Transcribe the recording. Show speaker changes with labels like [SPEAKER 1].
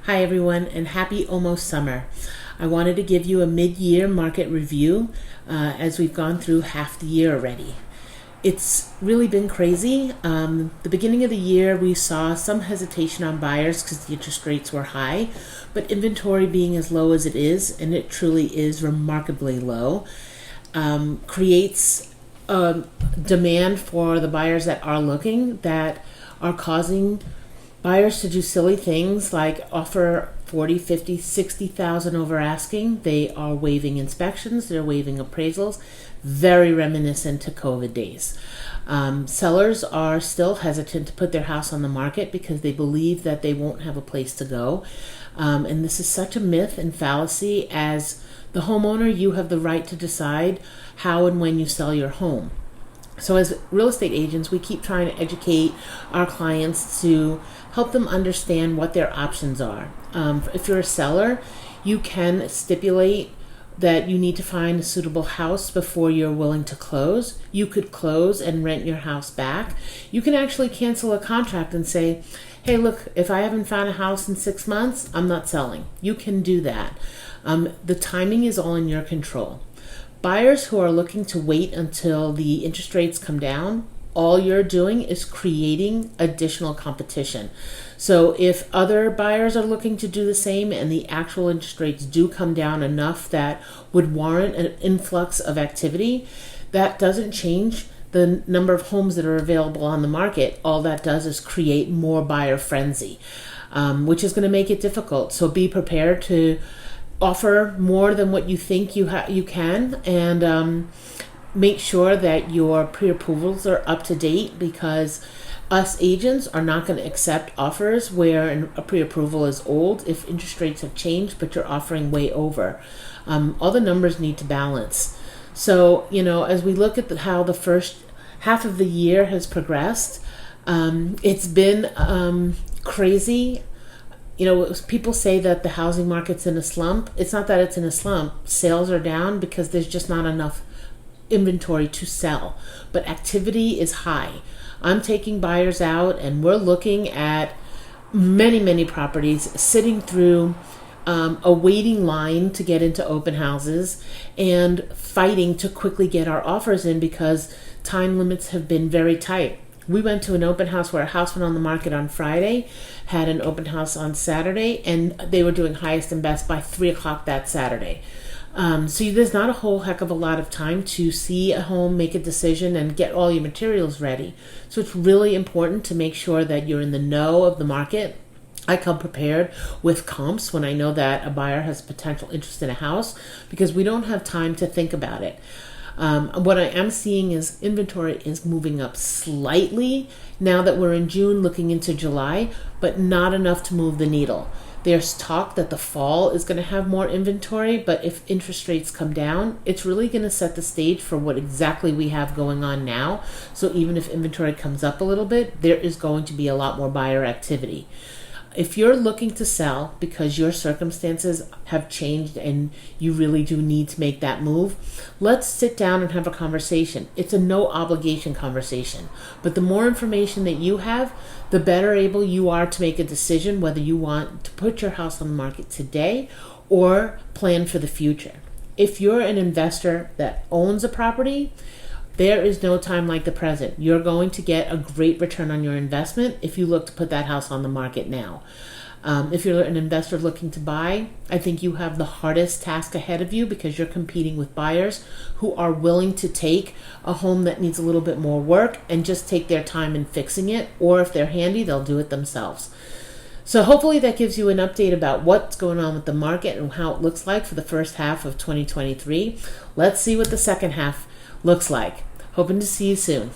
[SPEAKER 1] Hi everyone, and happy almost summer. I wanted to give you a mid-year market review as we've gone through half the year already. It's really been crazy. The beginning of the year we saw some hesitation on buyers because the interest rates were high, but inventory being as low as it is, and it truly is remarkably low, creates demand for the buyers that are looking, that are causing buyers to do silly things like offer 40, 50, 60,000 over asking. They are waiving inspections, they're waiving appraisals, very reminiscent to COVID days. Sellers are still hesitant to put their house on the market because they believe that they won't have a place to go. And this is such a myth and fallacy. As the homeowner, you have the right to decide how and when you sell your home. So as real estate agents, we keep trying to educate our clients to help them understand what their options are. If you're a seller, you can stipulate that you need to find a suitable house before you're willing to close. You could close and rent your house back. You can actually cancel a contract and say, hey, look, if I haven't found a house in 6 months, I'm not selling. You can do that. The timing is all in your control. Buyers who are looking to wait until the interest rates come down, all you're doing is creating additional competition. So if other buyers are looking to do the same and the actual interest rates do come down enough that would warrant an influx of activity, that doesn't change the number of homes that are available on the market. All that does is create more buyer frenzy, which is going to make it difficult. So be prepared to offer more than what you think you can, and make sure that your pre-approvals are up to date, because us agents are not going to accept offers where a pre-approval is old if interest rates have changed but you're offering way over. All the numbers need to balance. So, as we look at how the first half of the year has progressed, it's been crazy. People say that the housing market's in a slump. It's not that it's in a slump. Sales are down because there's just not enough inventory to sell, but activity is high. I'm taking buyers out and we're looking at many properties sitting through a waiting line to get into open houses and fighting to quickly get our offers in because time limits have been very tight. We went to an open house where a house went on the market on Friday, had an open house on Saturday, and they were doing highest and best by 3 o'clock that Saturday. So there's not a whole heck of a lot of time to see a home, make a decision, and get all your materials ready. So it's really important to make sure that you're in the know of the market. I come prepared with comps when I know that a buyer has potential interest in a house, because we don't have time to think about it. What I am seeing is inventory is moving up slightly now that we're in June, looking into July, but not enough to move the needle. There's talk that the fall is going to have more inventory, but if interest rates come down, it's really going to set the stage for what exactly we have going on now. So even if inventory comes up a little bit, there is going to be a lot more buyer activity. If you're looking to sell because your circumstances have changed and you really do need to make that move, let's sit down and have a conversation. It's a no obligation conversation. But the more information that you have, the better able you are to make a decision whether you want to put your house on the market today or plan for the future. If you're an investor that owns a property, there is no time like the present. You're going to get a great return on your investment if you look to put that house on the market now. If you're an investor looking to buy, I think you have the hardest task ahead of you because you're competing with buyers who are willing to take a home that needs a little bit more work and just take their time in fixing it, or if they're handy, they'll do it themselves. So hopefully that gives you an update about what's going on with the market and how it looks like for the first half of 2023. Let's see what the second half looks like. Hoping to see you soon.